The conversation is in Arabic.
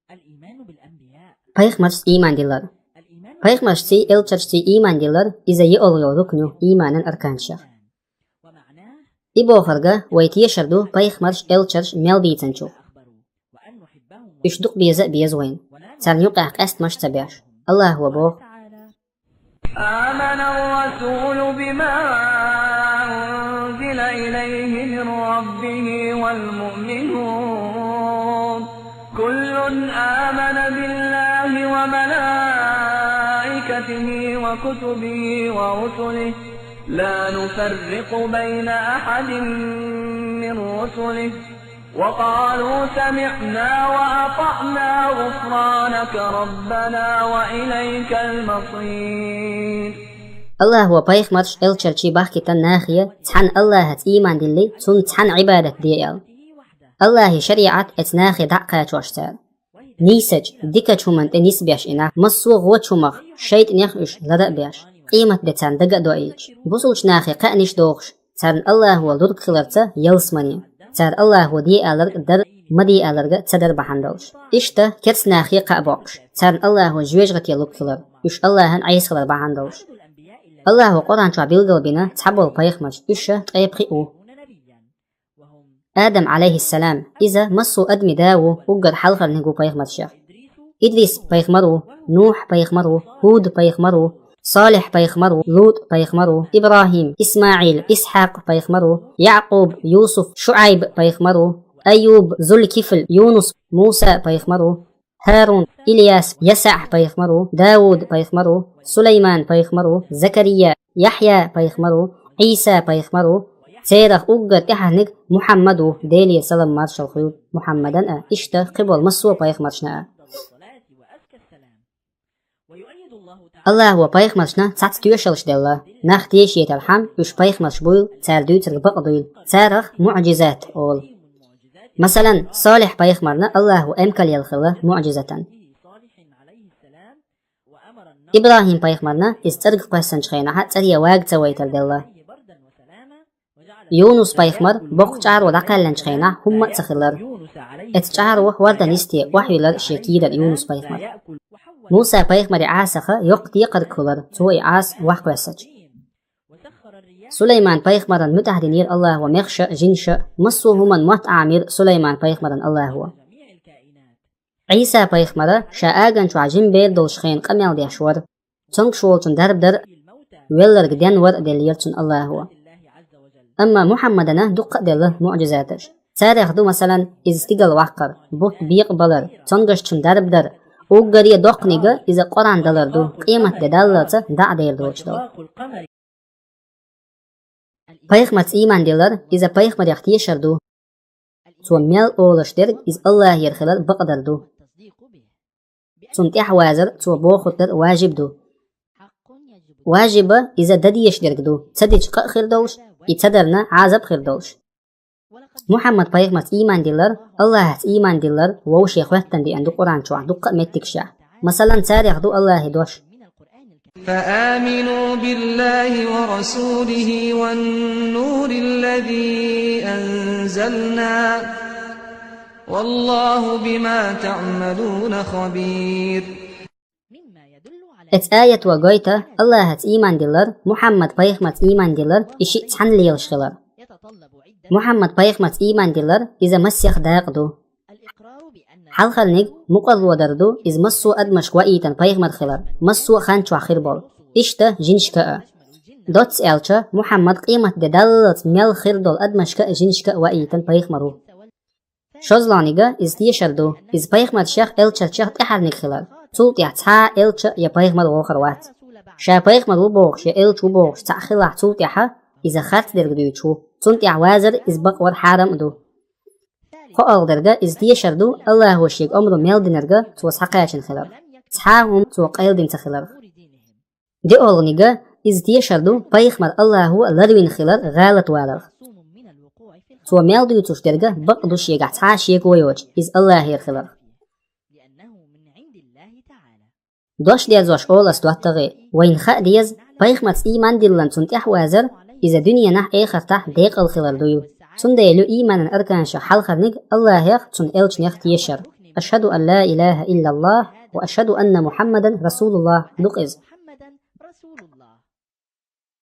Peyğəmbər iman dillər. Peyğəmbər elçisi iman dillər izəyi oluyor ruknu imanın arkanışı. İbo xarga vaytiye şardu Peyğəmbər elçiş melbitinçu. İşduq biyaz وين. Sarnyuq aqast maş tabiaş. Allah ve bo. آمن الرسول بما أنزل إليه من ربه والمؤمنون كل آمن بالله وملائكته وكتبه ورسله لا نفرق بين أحد من رسله وقالوا سمعنا وأطعنا غفرانك ربنا وإليك المصير. الله هو Peyğəmbər elçi bahkitan naxiye than Allah'at iman dilli tun than ibadet diyel. Allah'ı şeriat et naxi daqqa çoştar. Nisaj dika çuman nisbiyaş ina masu gwa çumaq şeyt nexuş lada biyaş. Qimat de tan daga doiç. Busulç naxi qanish doğuş. Tan Allah wa dur qilarsa yalsmani. Tar Allah wa di alar dar madi alarga sadar bahandalış. İşte kers naxi qaqboq. Tar Allah wa jwejgat yaluk qilar. Üş Allah'ın aysqalar bahandalış. Allah wa Qur'an çwa bilgal bina tabul Peyğəmbərüşə qayıqı. آدم عليه السلام إذا مصو أدمي داو وقر حلقة نهجو بيغمر شيخ إدريس بيغمرو نوح بيغمرو هود بيغمرو صالح بيغمرو لوط بيغمرو إبراهيم إسماعيل إسحاق بيغمرو يعقوب يوسف شعيب بيغمرو أيوب ذو الكفل يونس موسى بيغمرو هارون إلياس يسع بيغمرو داود بيغمرو سليمان بيغمرو زكريا يحيى بيغمرو عيسى بيغمرو سيرخ أوجر إحنك محمد ديلي سلام مارشال خيوط محمدا إشتا قبل مسوا بايخمرشنا الله هو بايخمرشنا تعتيوشلش دلا نختيش يتلحم وش بايخمرش بويل تردو تربق دويل سيرخ معجزات أول مثلا صالح بايخمرنا الله هو أمكال يلخله معجزة إبراهيم بايخمرنا استرق بايسنج خينا حتى هي واق تويتر دلا يونس بيخمر بوقچار ودقلن خينا هم تسخلر اتچار وورد نستي وحيلر شكيدر يونس بيخمر موسى بيخمر عاسخ يقتي قد كولر توي عاس وحقوسج سليمان بيخمر متحدنير الله ومخش جنش مصو همن مت عامر سليمان بيخمر الله هو عيسى بيخمر شاغن شو عجم بير دولشخين قميل ديشور تنق شولتن دربدر ويلر جدن ور دليرتن الله هو أما محمدنا دق دله معجزاتش تاريخ دو مثلا استقل وقر بوت بيق بلر تنقش چن درب در اوغرية دوقنيغا إذا قرآن دلر دو قيمة دلالة دع دير دوش دو Peyğəmbər iman diller إذا Peyğəmbər yaxtiyşar دو تو ميل أولش درگ إذ الله يرخلر بقدر دو تنتح وازر تو بوخطر واجب دو واجب إذا دديش درگ دو تديش قخر دوش يتدرنا عذاب خير دولش محمد Peyğəmbər iman diller Allah iman diller ووش يخوتن دي عندو قرآن شوع دقة متكشع مثلا تاريخ دو الله دوش فآمنوا بالله ورسوله والنور الذي أنزلنا والله بما تعملون خبير. آية وقويته الله إيمان دلر محمد Peyğəmbər إيمان دلر إشي تحن ليلشخلر محمد Peyğəmbər إيمان دلر إذا مسيخ داقدو حال خلنك مقرر ودردو إذا مسو أدمش وإيتن Peyğəmbər خلر مسو خانچو آخر بول إشته جنشكا دوتس إلچه محمد قيمة دلالت ميل خير دول أدمشكا جنشكا وإيتن Peyğəmbərو شوزلانيغا إذ ديشردو إذ Peyğəmbər شيخ إلچه شيخ تحرنك خلر تولت يحتها إلچه يا Peyğəmbər وخروات شا Peyğəmbər وبوغش يا إلچ وبوغش تأخلع تولت يحا إذا خارت درگدو يچو تولت يحوازر إذ بقور حارم دو قال درجة إذ ديشردو الله هو الشيء أمره ميل دينرجا تو سحقاشن خلر تحاهم تو قيل دين تخلر دي أغنيجا إذ ديشردو Peyğəmbər الله هو لروين خلر غالط والر تو ميل دو يتوش درجة بقدو شيء قطع شيء قويوج إذ الله يرخلر دوش ديزوش أولس دواتغي وين خا ديز Peyğəmbər إيمان ديلن تنتح وازر إذا دنيا نح آخر تح ديق الخلر دويو تنديلو إيمان أركانش حلقرنك الله يخ تن إلچ نيخ تيشر أشهد أن لا إله إلا الله وأشهد أن محمدا رسول الله. Look is